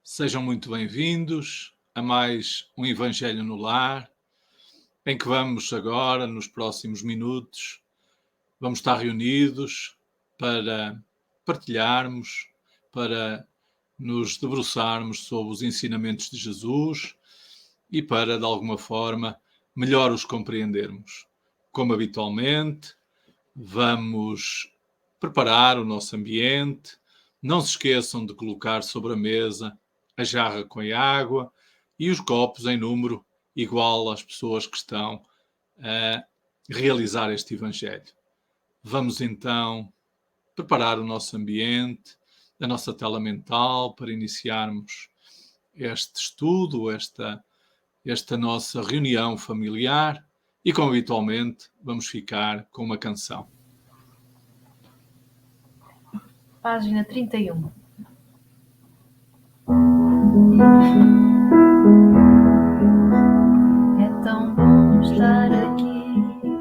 Sejam muito bem-vindos a mais um Evangelho no Lar, em que vamos agora, nos próximos minutos, vamos estar reunidos para partilharmos, para nos debruçarmos sobre os ensinamentos de Jesus e para, de alguma forma, melhor os compreendermos. Como habitualmente, vamos preparar o nosso ambiente. Não se esqueçam de colocar sobre a mesa a jarra com a água e os copos em número igual às pessoas que estão a realizar este Evangelho. Vamos então preparar o nosso ambiente, a nossa tela mental para iniciarmos este estudo, esta nossa reunião familiar e, como habitualmente, vamos ficar com uma canção. Página 31. É tão bom estar aqui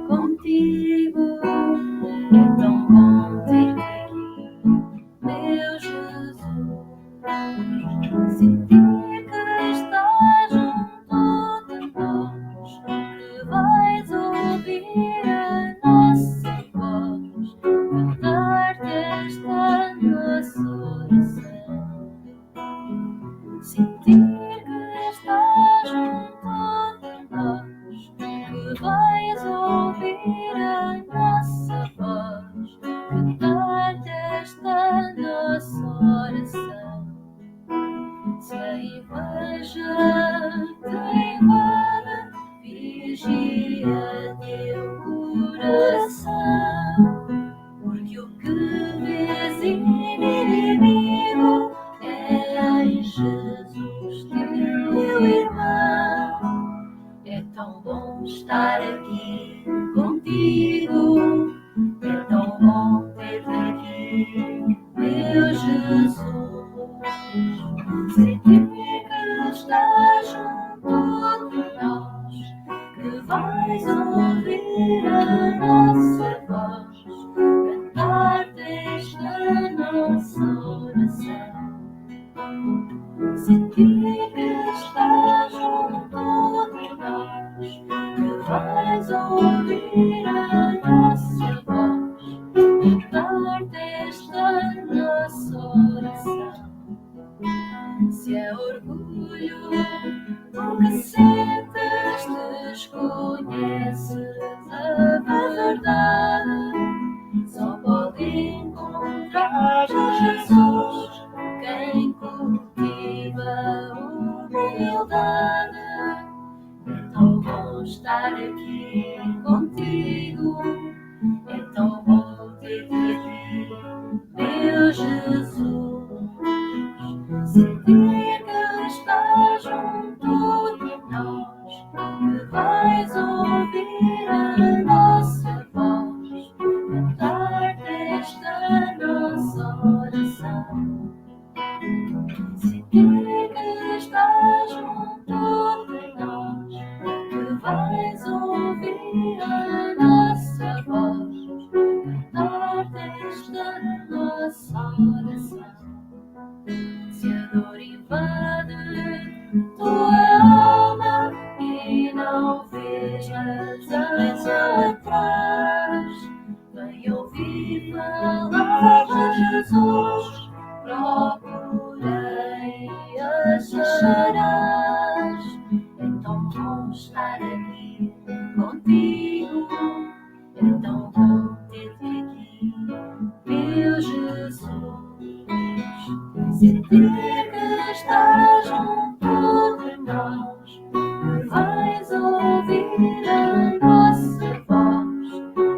contigo, é tão bom ter-te aqui, meu Jesus. Sentir que estás junto de nós, que vais ouvir a nossa voz, cantar-te esta nossa oração. Sentir que estás junto de nós, que vais ouvir a nossa voz, cantar-te esta nossa oração. Se a inveja te invade, vigia teu coração, porque o que vês inimigo é em Jesus teu irmão. É tão bom estar aqui contigo, é tão bom ter-te aqui, meu Jesus. Sentir que estás junto de nós, que vais ouvir a nossa voz, cantar-te esta nossa oração. Sentir que estás junto de nós, que vais ouvir a nossa voz, cantar-te esta nossa oração. Se é orgulho o que sentes, desconheces a verdade, só pode encontrar Jesus quem cultiva humildade. É tão bom estar aqui contigo, é tão bom ter-te aqui, meu Jesus. Sentir que estás junto de nós, que vais ouvir a nossa voz, cantar-te esta nossa oração. Sentir que estás junto de nós, que vais ouvir a nossa voz, cantar-te esta nossa oração. Se a dor invade tua alma e não vejas atrás, vem ouvir falar de Jesus, procurei acharás. É tão bom estar aqui contigo, é tão bom ter-te aqui, meu Jesus. Sentir que estás junto de nós, que vais ouvir a nossa voz,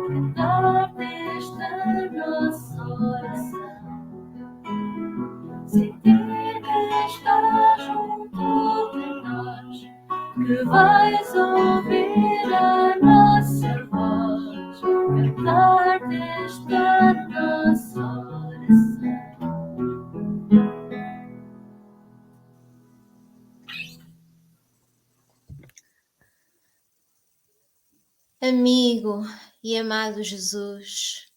cantar-te esta nossa oração. Sentir que estás junto de nós, que vais ouvir a nossa voz, cantar-te esta nossa oração. Amigo e amado Jesus,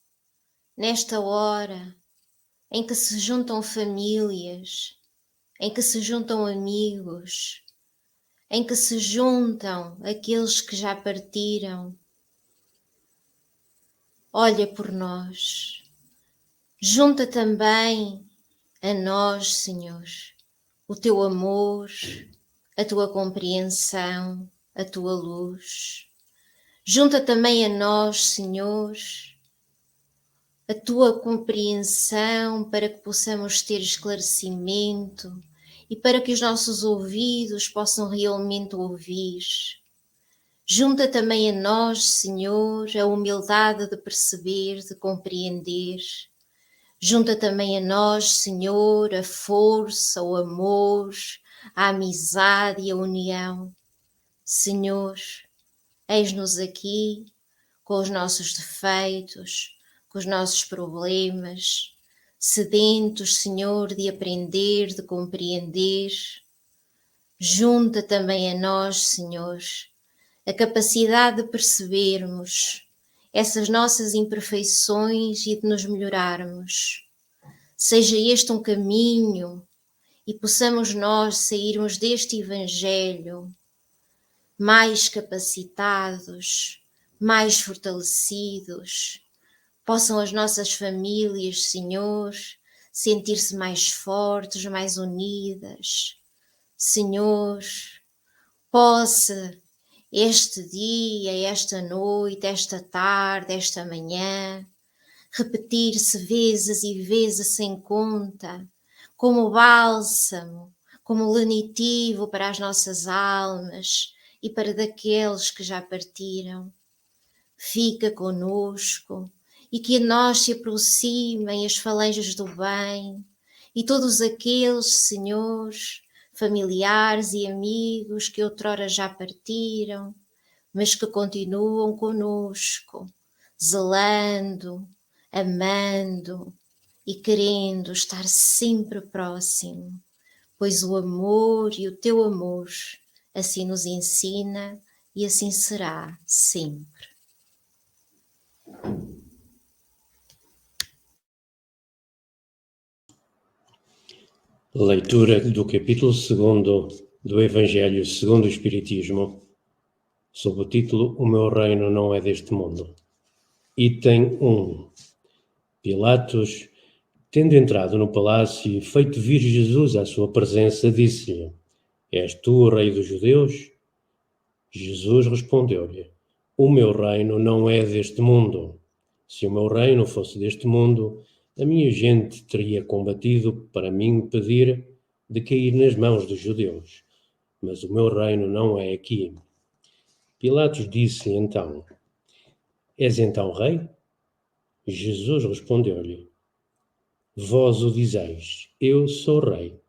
nesta hora em que se juntam famílias, em que se juntam amigos, em que se juntam aqueles que já partiram. Olha por nós, junta também a nós, Senhor, o teu amor, a tua compreensão, a tua luz. Junta também a nós, Senhor, a tua compreensão para que possamos ter esclarecimento e para que os nossos ouvidos possam realmente ouvir. Junta também a nós, Senhor, a humildade de perceber, de compreender. Junta também a nós, Senhor, a força, o amor, a amizade e a união. Senhor, eis-nos aqui com os nossos defeitos, com os nossos problemas, sedentos, Senhor, de aprender, de compreender. Junta também a nós, Senhor, a capacidade de percebermos essas nossas imperfeições e de nos melhorarmos. Seja este um caminho e possamos nós sairmos deste Evangelho mais capacitados, mais fortalecidos. Possam as nossas famílias, Senhor, sentir-se mais fortes, mais unidas. Senhor, possa este dia, esta noite, esta tarde, esta manhã, repetir-se vezes e vezes sem conta, como bálsamo, como lenitivo para as nossas almas e para daqueles que já partiram. Fica conosco e que a nós se aproximem as falanges do bem e todos aqueles, Senhor, familiares e amigos que outrora já partiram, mas que continuam conosco, zelando, amando e querendo estar sempre próximo, pois o amor e o teu amor assim nos ensina e assim será sempre. Leitura do capítulo 2 do Evangelho segundo o Espiritismo, sob o título O meu reino não é deste mundo. Item 1. Pilatos, tendo entrado no palácio e feito vir Jesus à sua presença, disse-lhe: És tu o rei dos judeus? Jesus respondeu-lhe: O meu reino não é deste mundo. Se o meu reino fosse deste mundo, a minha gente teria combatido para me impedir de cair nas mãos dos judeus. Mas o meu reino não é aqui. Pilatos disse então: És então rei? Jesus respondeu-lhe: Vós o dizeis, eu sou rei.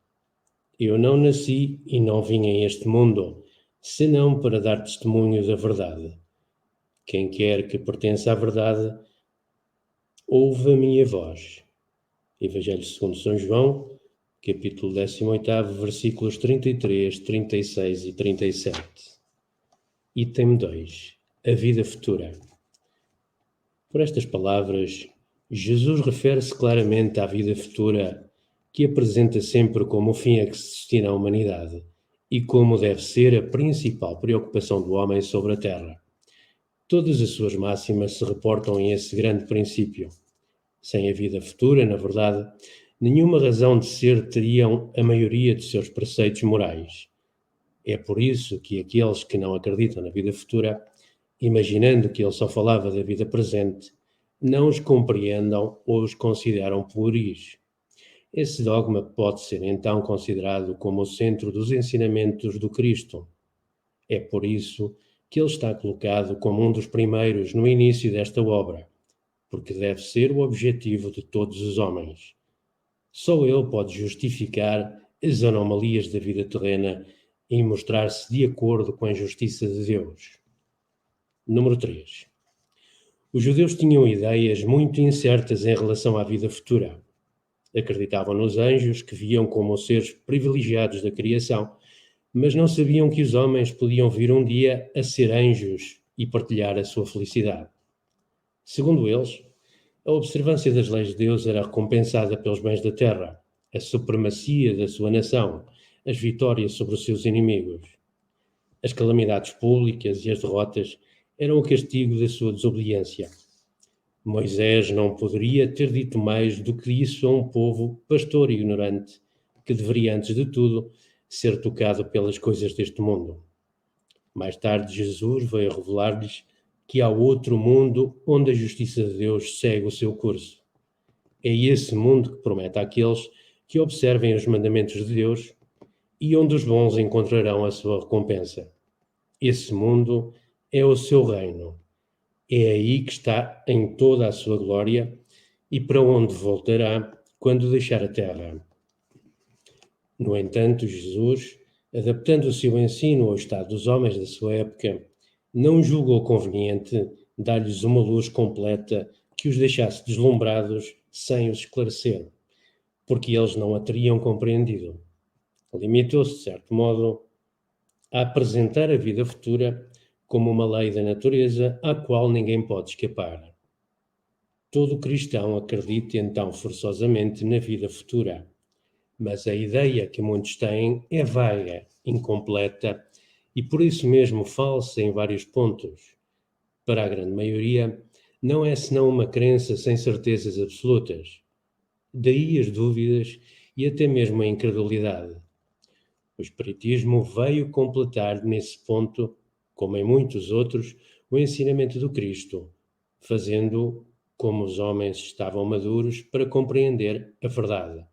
Eu não nasci e não vim a este mundo, senão para dar testemunho da verdade. Quem quer que pertença à verdade, ouve a minha voz. Evangelho segundo São João, capítulo 18, versículos 33, 36 e 37. Item 2. A vida futura. Por estas palavras, Jesus refere-se claramente à vida futura, que apresenta sempre como o fim a que se destina a humanidade e como deve ser a principal preocupação do homem sobre a terra. Todas as suas máximas se reportam a esse grande princípio. Sem a vida futura, na verdade, nenhuma razão de ser teriam a maioria de seus preceitos morais. É por isso que aqueles que não acreditam na vida futura, imaginando que ele só falava da vida presente, não os compreendam ou os consideram pueris. Esse dogma pode ser então considerado como o centro dos ensinamentos do Cristo. É por isso que ele está colocado como um dos primeiros no início desta obra, porque deve ser o objetivo de todos os homens. Só ele pode justificar as anomalias da vida terrena e mostrar-se de acordo com a justiça de Deus. Número 3. Os judeus tinham ideias muito incertas em relação à vida futura. Acreditavam nos anjos, que viam como seres privilegiados da criação, mas não sabiam que os homens podiam vir um dia a ser anjos e partilhar a sua felicidade. Segundo eles, a observância das leis de Deus era recompensada pelos bens da terra, a supremacia da sua nação, as vitórias sobre os seus inimigos. As calamidades públicas e as derrotas eram o castigo da sua desobediência. Moisés não poderia ter dito mais do que isso a um povo pastor e ignorante, que deveria, antes de tudo, ser tocado pelas coisas deste mundo. Mais tarde, Jesus veio revelar-lhes que há outro mundo onde a justiça de Deus segue o seu curso. É esse mundo que promete àqueles que observem os mandamentos de Deus e onde os bons encontrarão a sua recompensa. Esse mundo é o seu reino. É aí que está em toda a sua glória e para onde voltará quando deixar a terra. No entanto, Jesus, adaptando o seu ensino ao estado dos homens da sua época, não julgou conveniente dar-lhes uma luz completa que os deixasse deslumbrados sem os esclarecer, porque eles não a teriam compreendido. Limitou-se, de certo modo, a apresentar a vida futura como uma lei da natureza à qual ninguém pode escapar. Todo cristão acredita então forçosamente na vida futura, mas a ideia que muitos têm é vaga, incompleta e por isso mesmo falsa em vários pontos. Para a grande maioria, não é senão uma crença sem certezas absolutas. Daí as dúvidas e até mesmo a incredulidade. O Espiritismo veio completar nesse ponto, como em muitos outros, o ensinamento do Cristo, fazendo como os homens estavam maduros para compreender a verdade.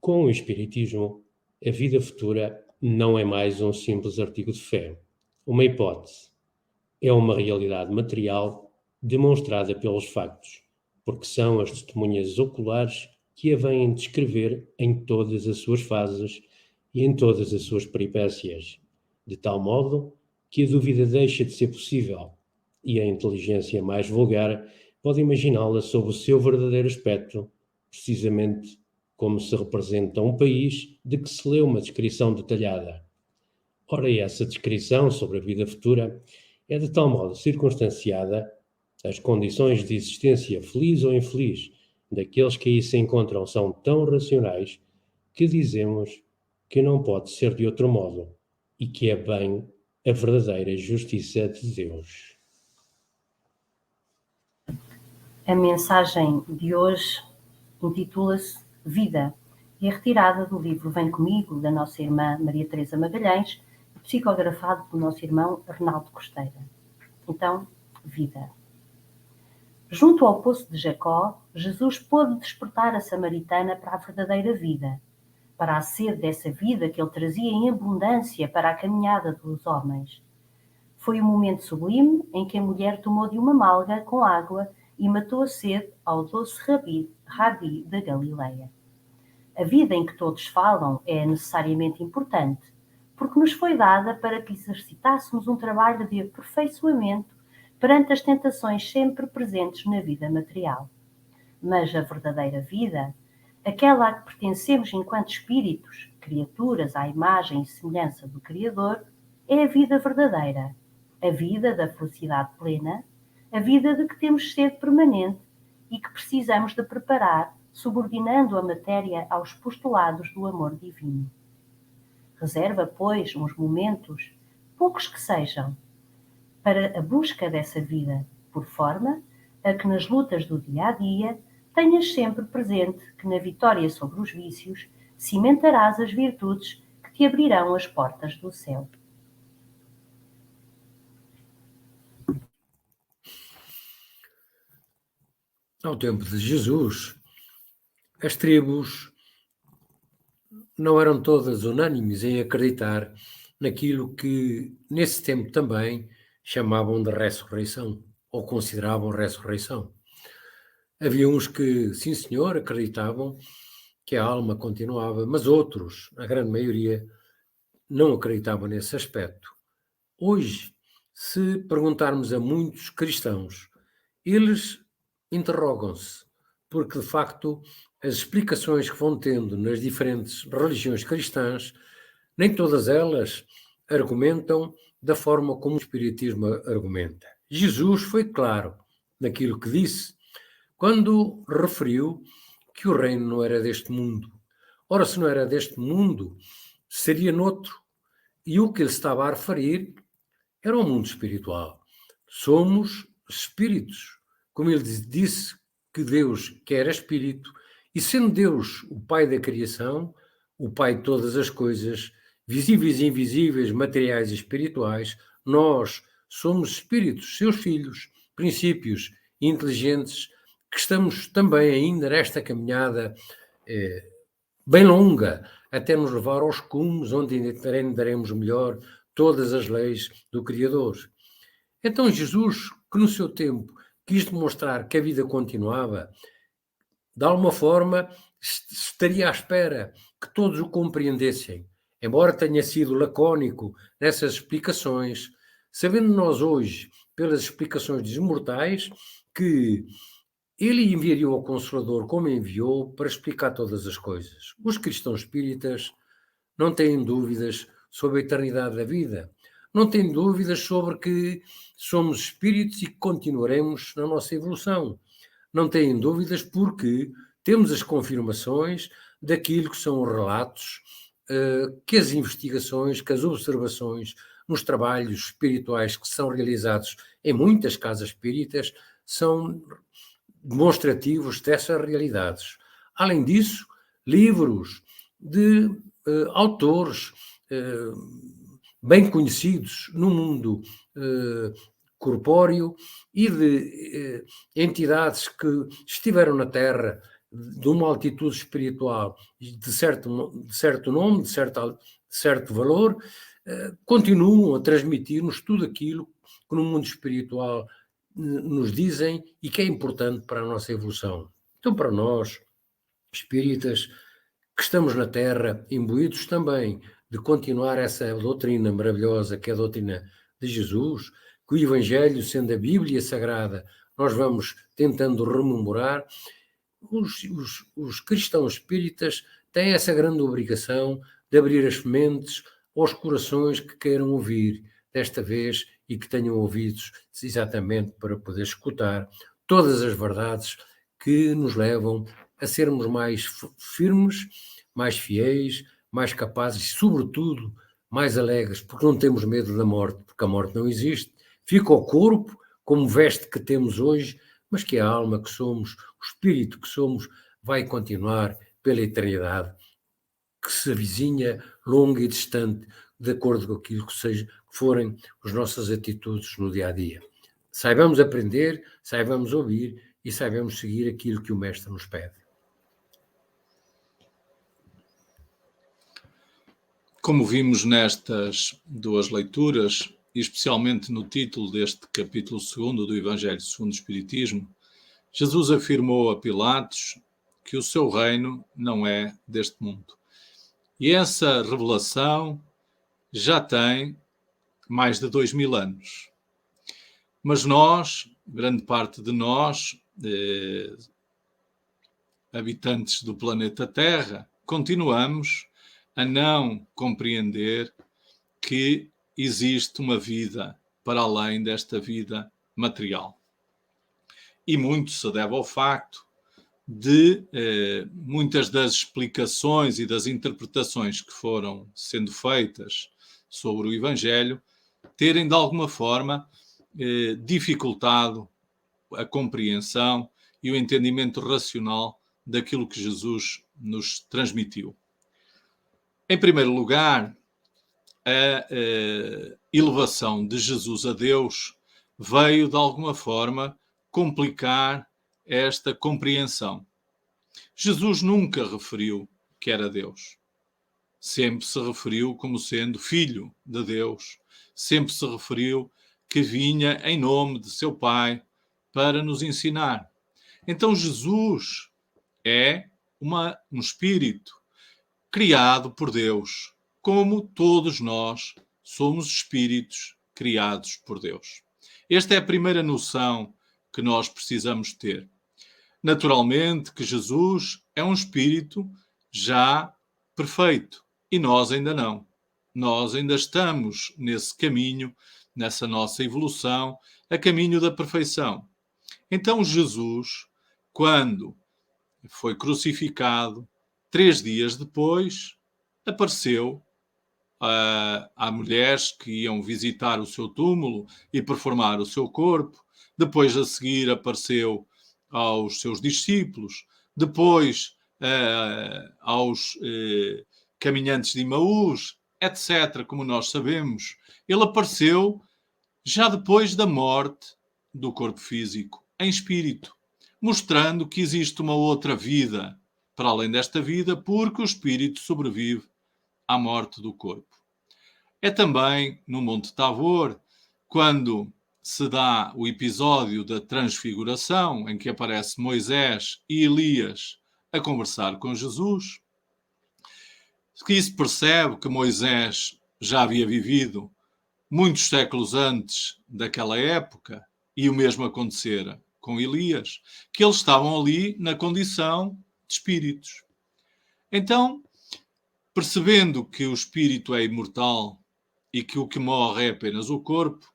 Com o Espiritismo, a vida futura não é mais um simples artigo de fé, uma hipótese. É uma realidade material demonstrada pelos factos, porque são as testemunhas oculares que a vêm descrever em todas as suas fases e em todas as suas peripécias, de tal modo que a dúvida deixa de ser possível e a inteligência mais vulgar pode imaginá-la sob o seu verdadeiro aspecto, precisamente como se representa um país de que se lê uma descrição detalhada. Ora, essa descrição sobre a vida futura é de tal modo circunstanciada, as condições de existência feliz ou infeliz daqueles que aí se encontram são tão racionais que dizemos que não pode ser de outro modo e que é bem a verdadeira justiça de Deus. A mensagem de hoje intitula-se Vida e é retirada do livro Vem Comigo, da nossa irmã Maria Teresa Magalhães, psicografado pelo nosso irmão Arnaldo Costeira. Então, vida. Junto ao poço de Jacó, Jesus pôde despertar a samaritana para a verdadeira vida, para a sede dessa vida que ele trazia em abundância para a caminhada dos homens. Foi um momento sublime em que a mulher tomou de uma malga com água e matou a sede ao doce Rabi da Galileia. A vida em que todos falam é necessariamente importante, porque nos foi dada para que exercitássemos um trabalho de aperfeiçoamento perante as tentações sempre presentes na vida material. Mas a verdadeira vida, aquela a que pertencemos enquanto espíritos, criaturas à imagem e semelhança do Criador, é a vida verdadeira, a vida da felicidade plena, a vida de que temos sede permanente e que precisamos de preparar, subordinando a matéria aos postulados do amor divino. Reserva, pois, uns momentos, poucos que sejam, para a busca dessa vida, por forma a que nas lutas do dia-a-dia tenhas sempre presente que na vitória sobre os vícios cimentarás as virtudes que te abrirão as portas do céu. Ao tempo de Jesus, as tribos não eram todas unânimes em acreditar naquilo que, nesse tempo também, chamavam de ressurreição, ou consideravam ressurreição. Havia uns que, sim senhor, acreditavam que a alma continuava, mas outros, a grande maioria, não acreditavam nesse aspecto. Hoje, se perguntarmos a muitos cristãos, eles interrogam-se, porque de facto as explicações que vão tendo nas diferentes religiões cristãs, nem todas elas argumentam da forma como o Espiritismo argumenta. Jesus foi claro naquilo que disse, quando referiu que o reino não era deste mundo, Ora, se não era deste mundo, seria noutro. E o que ele estava a referir era o mundo espiritual. Somos espíritos. Como ele disse que Deus que era espírito, e sendo Deus o Pai da criação, o Pai de todas as coisas, visíveis e invisíveis, materiais e espirituais, nós somos espíritos, seus filhos, princípios inteligentes, que estamos também ainda nesta caminhada bem longa, até nos levar aos cumes, onde entenderemos melhor todas as leis do Criador. Então Jesus, que no seu tempo quis demonstrar que a vida continuava, de alguma forma estaria à espera que todos o compreendessem, embora tenha sido lacónico nessas explicações, sabendo nós hoje, pelas explicações dos imortais, que ele enviaria o Consolador como enviou para explicar todas as coisas. Os cristãos espíritas não têm dúvidas sobre a eternidade da vida, não têm dúvidas sobre que somos espíritos e que continuaremos na nossa evolução. Não têm dúvidas porque temos as confirmações daquilo que são os relatos, que as investigações, que as observações nos trabalhos espirituais que são realizados em muitas casas espíritas são demonstrativos dessas realidades. Além disso, livros de autores bem conhecidos no mundo corpóreo e de entidades que estiveram na Terra de uma altitude espiritual de certo nome, de certo valor, continuam a transmitir-nos tudo aquilo que no mundo espiritual nos dizem e que é importante para a nossa evolução. Então, para nós, espíritas, que estamos na Terra, imbuídos também de continuar essa doutrina maravilhosa que é a doutrina de Jesus, que o Evangelho, sendo a Bíblia Sagrada, nós vamos tentando rememorar, os cristãos espíritas têm essa grande obrigação de abrir as mentes aos corações que queiram ouvir desta vez e que tenham ouvidos exatamente para poder escutar todas as verdades que nos levam a sermos mais firmes, mais fiéis, mais capazes e, sobretudo, mais alegres, porque não temos medo da morte, porque a morte não existe. Fica o corpo como veste que temos hoje, mas que a alma que somos, o espírito que somos, vai continuar pela eternidade, que se avizinha longa e distante, de acordo com aquilo que forem as nossas atitudes no dia-a-dia. Saibamos aprender, saibamos ouvir e saibamos seguir aquilo que o Mestre nos pede. Como vimos nestas duas leituras, e especialmente no título deste capítulo 2 do Evangelho segundo o Espiritismo, Jesus afirmou a Pilatos que o seu reino não é deste mundo. E essa revelação já tem mais de 2000 anos. Mas nós, grande parte de nós, habitantes do planeta Terra, continuamos a não compreender que existe uma vida para além desta vida material. E muito se deve ao facto de muitas das explicações e das interpretações que foram sendo feitas sobre o Evangelho terem, de alguma forma, dificultado a compreensão e o entendimento racional daquilo que Jesus nos transmitiu. Em primeiro lugar, a elevação de Jesus a Deus veio, de alguma forma, complicar esta compreensão. Jesus nunca referiu que era Deus. Sempre se referiu como sendo filho de Deus. Sempre se referiu que vinha em nome de seu Pai para nos ensinar. Então Jesus é um espírito criado por Deus, como todos nós somos espíritos criados por Deus. Esta é a primeira noção que nós precisamos ter. Naturalmente que Jesus é um espírito já perfeito e nós ainda não. Nós ainda estamos nesse caminho, nessa nossa evolução, a caminho da perfeição. Então Jesus, quando foi crucificado, 3 dias depois, apareceu a mulheres que iam visitar o seu túmulo e perfumar o seu corpo. Depois, a seguir, apareceu aos seus discípulos. Depois, aos caminhantes de Emaús, etc. Como nós sabemos, ele apareceu já depois da morte do corpo físico, em espírito, mostrando que existe uma outra vida para além desta vida, porque o espírito sobrevive à morte do corpo. É também no Monte Tabor, quando se dá o episódio da transfiguração, em que aparece Moisés e Elias a conversar com Jesus, que se percebe que Moisés já havia vivido muitos séculos antes daquela época, e o mesmo acontecera com Elias, que eles estavam ali na condição de espíritos. Então, percebendo que o espírito é imortal e que o que morre é apenas o corpo,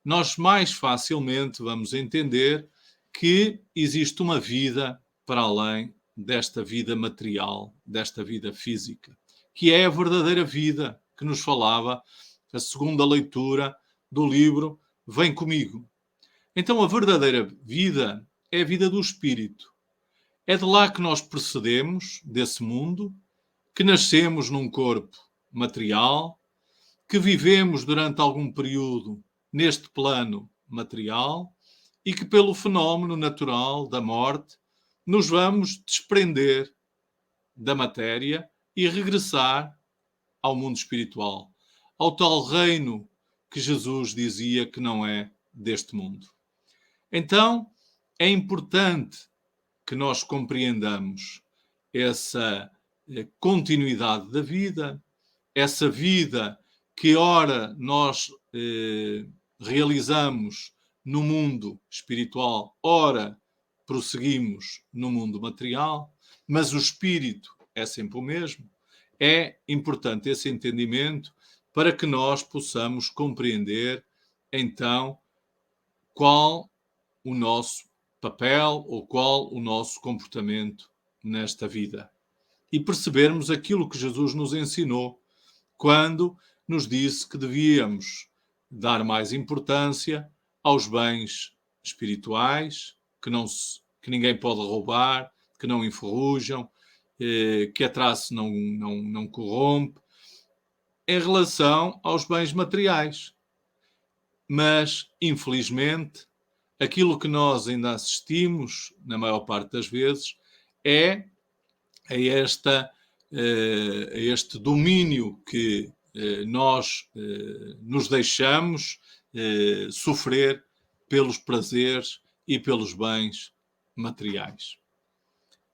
nós mais facilmente vamos entender que existe uma vida para além desta vida material, desta vida física, que é a verdadeira vida que nos falava a segunda leitura do livro Vem Comigo. Então, a verdadeira vida é a vida do espírito. É de lá que nós procedemos, desse mundo, que nascemos num corpo material, que vivemos durante algum período neste plano material e que, pelo fenómeno natural da morte, nos vamos desprender da matéria e regressar ao mundo espiritual, ao tal reino que Jesus dizia que não é deste mundo. Então, é importante que nós compreendamos essa continuidade da vida, essa vida que ora nós realizamos no mundo espiritual, ora prosseguimos no mundo material, mas o espírito é sempre o mesmo. É importante esse entendimento para que nós possamos compreender, então, qual o nosso papel ou qual o nosso comportamento nesta vida. E percebermos aquilo que Jesus nos ensinou quando nos disse que devíamos dar mais importância aos bens espirituais, que ninguém pode roubar, que não enferrujam, que a traça não corrompe, em relação aos bens materiais. Mas, infelizmente, aquilo que nós ainda assistimos, na maior parte das vezes, é a este domínio que nós nos deixamos sofrer pelos prazeres e pelos bens materiais.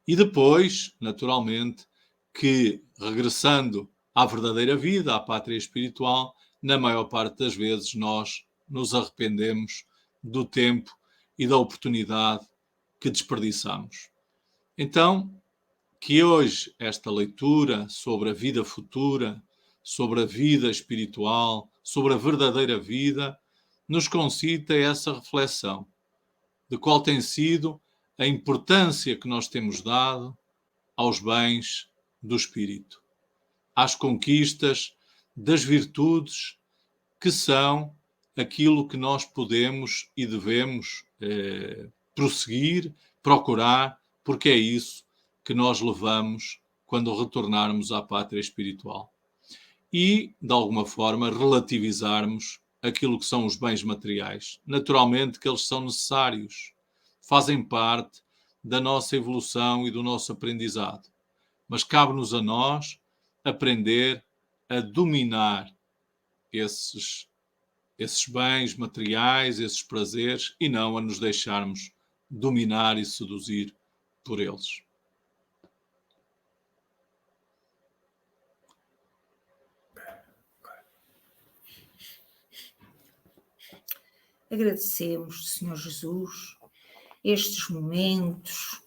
E depois, naturalmente, que regressando à verdadeira vida, à pátria espiritual, na maior parte das vezes nós nos arrependemos do tempo e da oportunidade que desperdiçamos. Então, que hoje esta leitura sobre a vida futura, sobre a vida espiritual, sobre a verdadeira vida, nos concita essa reflexão de qual tem sido a importância que nós temos dado aos bens do espírito, às conquistas das virtudes que são aquilo que nós podemos e devemos prosseguir, procurar, porque é isso que nós levamos quando retornarmos à pátria espiritual. E, de alguma forma, relativizarmos aquilo que são os bens materiais. Naturalmente que eles são necessários, fazem parte da nossa evolução e do nosso aprendizado. Mas cabe-nos a nós aprender a dominar esses bens materiais, esses prazeres, e não a nos deixarmos dominar e seduzir por eles. Agradecemos, Senhor Jesus, estes momentos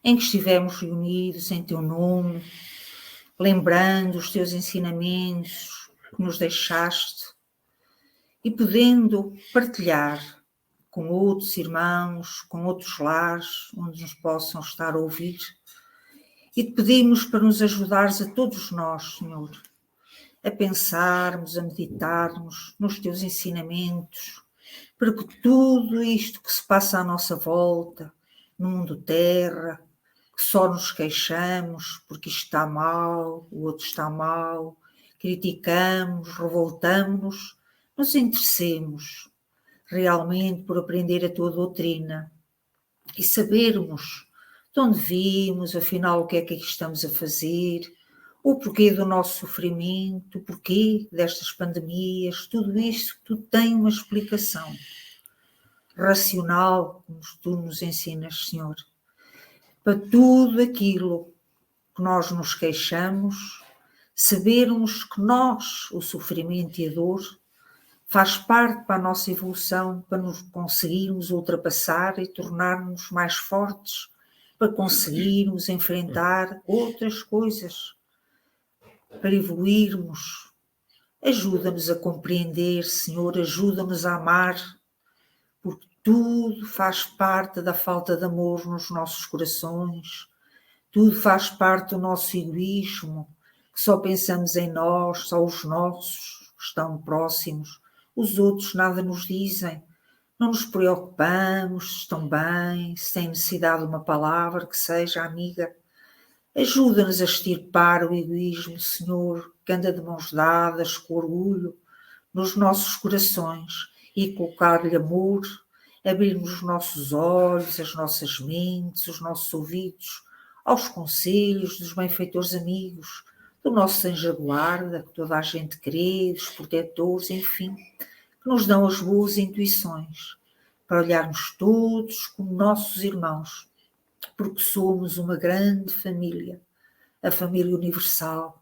em que estivemos reunidos em Teu nome, lembrando os Teus ensinamentos que nos deixaste e podendo partilhar com outros irmãos, com outros lares, onde nos possam estar a ouvir, E te pedimos para nos ajudares a todos nós, Senhor, a pensarmos, a meditarmos nos teus ensinamentos, para que tudo isto que se passa à nossa volta, no mundo terra, que só nos queixamos porque isto está mal, o outro está mal, criticamos, revoltamos-nos, nos interessemos realmente por aprender a tua doutrina e sabermos de onde vimos, afinal, o que é que aqui estamos a fazer, o porquê do nosso sofrimento, o porquê destas pandemias, tudo isto, tudo tem uma explicação racional, como tu nos ensinas, Senhor. Para tudo aquilo que nós nos queixamos, sabermos que nós, o sofrimento e a dor, faz parte para a nossa evolução, para nos conseguirmos ultrapassar e tornar-nos mais fortes, para conseguirmos enfrentar outras coisas, para evoluirmos. Ajuda-nos a compreender, Senhor, ajuda-nos a amar, porque tudo faz parte da falta de amor nos nossos corações, tudo faz parte do nosso egoísmo, que só pensamos em nós, só os nossos que estão próximos, os outros nada nos dizem. Não nos preocupamos se estão bem, se têm necessidade de uma palavra que seja amiga. Ajuda-nos a extirpar o egoísmo, Senhor, que anda de mãos dadas com orgulho nos nossos corações e colocar-lhe amor, abrirmos os nossos olhos, as nossas mentes, os nossos ouvidos aos conselhos dos benfeitores amigos, do nosso anjo da guarda, que toda a gente crê, dos protetores, enfim, que nos dão as boas intuições, para olharmos todos como nossos irmãos, porque somos uma grande família, a família universal,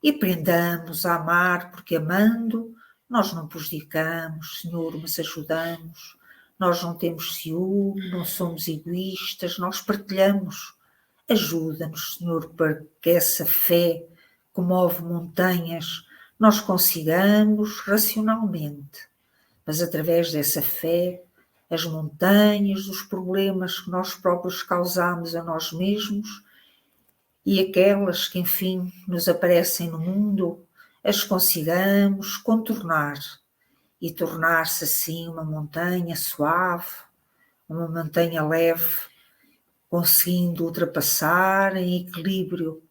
e aprendamos a amar, porque amando nós não prejudicamos, Senhor, mas ajudamos, nós não temos ciúme, não somos egoístas, nós partilhamos. Ajuda-nos, Senhor, para que essa fé que move montanhas nós consigamos racionalmente, mas através dessa fé, as montanhas, os problemas que nós próprios causamos a nós mesmos e aquelas que, enfim, nos aparecem no mundo, as consigamos contornar e tornar-se assim uma montanha suave, uma montanha leve, conseguindo ultrapassar em equilíbrio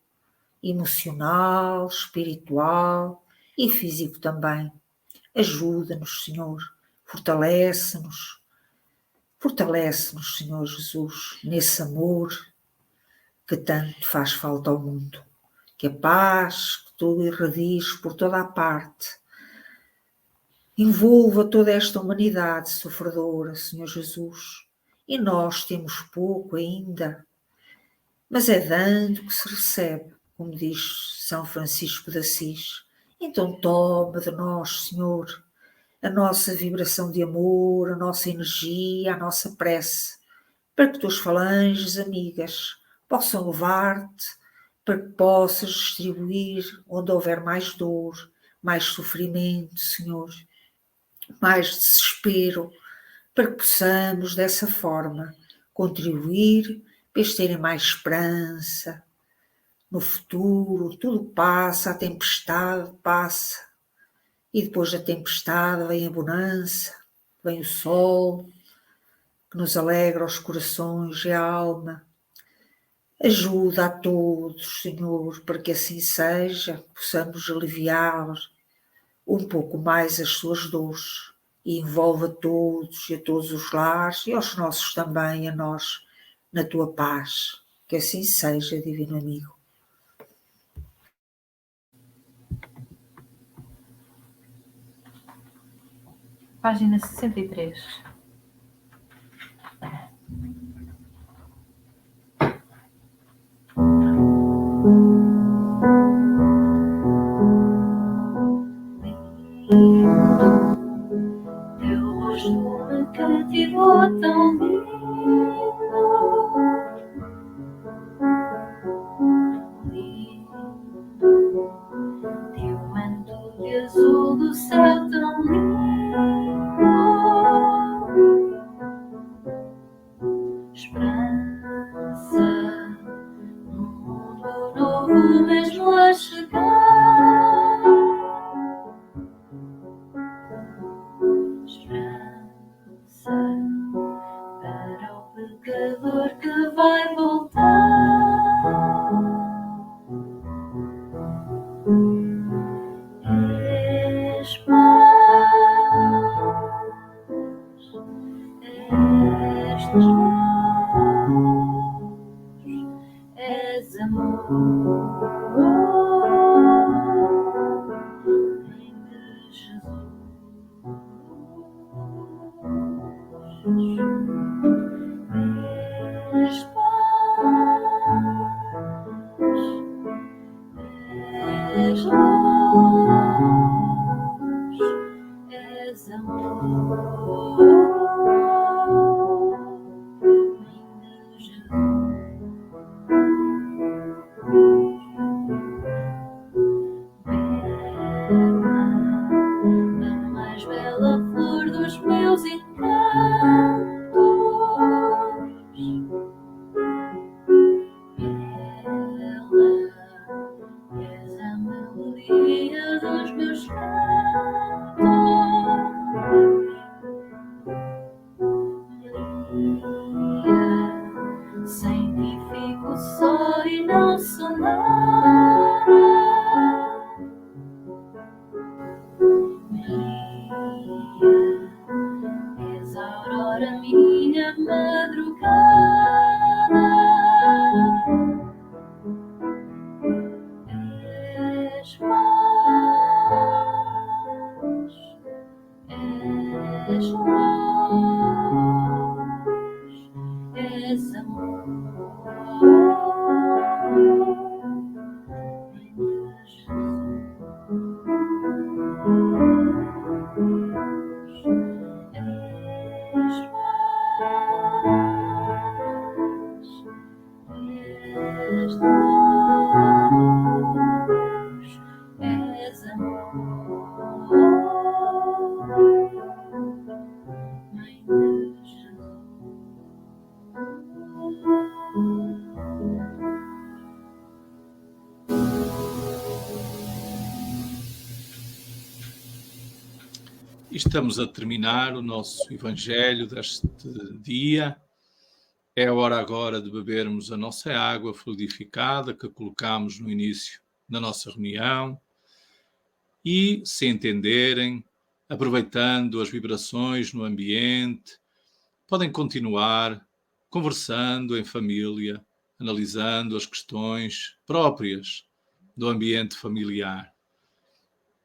emocional, espiritual e físico também. Ajuda-nos, Senhor, fortalece-nos, Senhor Jesus, nesse amor que tanto faz falta ao mundo. Que a paz que tu irradies por toda a parte envolva toda esta humanidade sofredora, Senhor Jesus. E nós temos pouco ainda, mas é dando que se recebe, como diz São Francisco de Assis. Então toma de nós, Senhor, a nossa vibração de amor, a nossa energia, a nossa prece, para que tuas falanges amigas possam levar-te, para que possas distribuir onde houver mais dor, mais sofrimento, Senhor, mais desespero, para que possamos dessa forma contribuir para eles terem mais esperança no futuro. Tudo passa, a tempestade passa, e depois da tempestade vem a bonança, vem o sol, que nos alegra os corações e a alma. Ajuda a todos, Senhor, para que assim seja, possamos aliviar um pouco mais as suas dores e envolva a todos e a todos os lares e aos nossos também, a nós, na tua paz. Que assim seja, Divino Amigo. Página 63. Teu rosto me cativou tão lindo, lindo. Teu manto de azul do céu tão lindo, novo mesmo a chegar. Esperança para o pecador que vai voltar. És paz, és Deus, és amor, em Jesus. És paz, és luz, és amor, em Jesus. A mais bela flor dos meus encantos, ela és a melodia dos meus cantos. Maria, sem ti fico só e não sou nada. Maria, és a aurora, minha madrugada. És paz, és luz, és amor, em Jesus. És paz, és luz, és amor, Mãe de Jesus. E estamos a terminar o nosso Evangelho deste dia. É a hora agora de bebermos a nossa água fluidificada que colocámos no início da nossa reunião e, se entenderem, aproveitando as vibrações no ambiente, podem continuar conversando em família, analisando as questões próprias do ambiente familiar.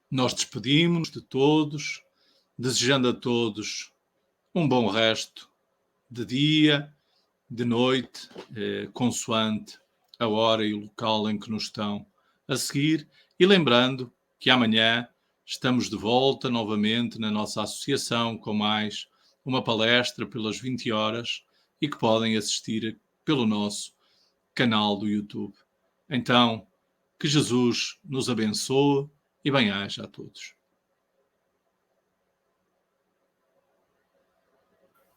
Nós despedimos-nos de todos, desejando a todos um bom resto de dia, de noite, consoante a hora e o local em que nos estão a seguir, e lembrando que amanhã estamos de volta novamente na nossa associação com mais uma palestra pelas 20 horas e que podem assistir pelo nosso canal do YouTube. Então, que Jesus nos abençoe e bem-aja a todos.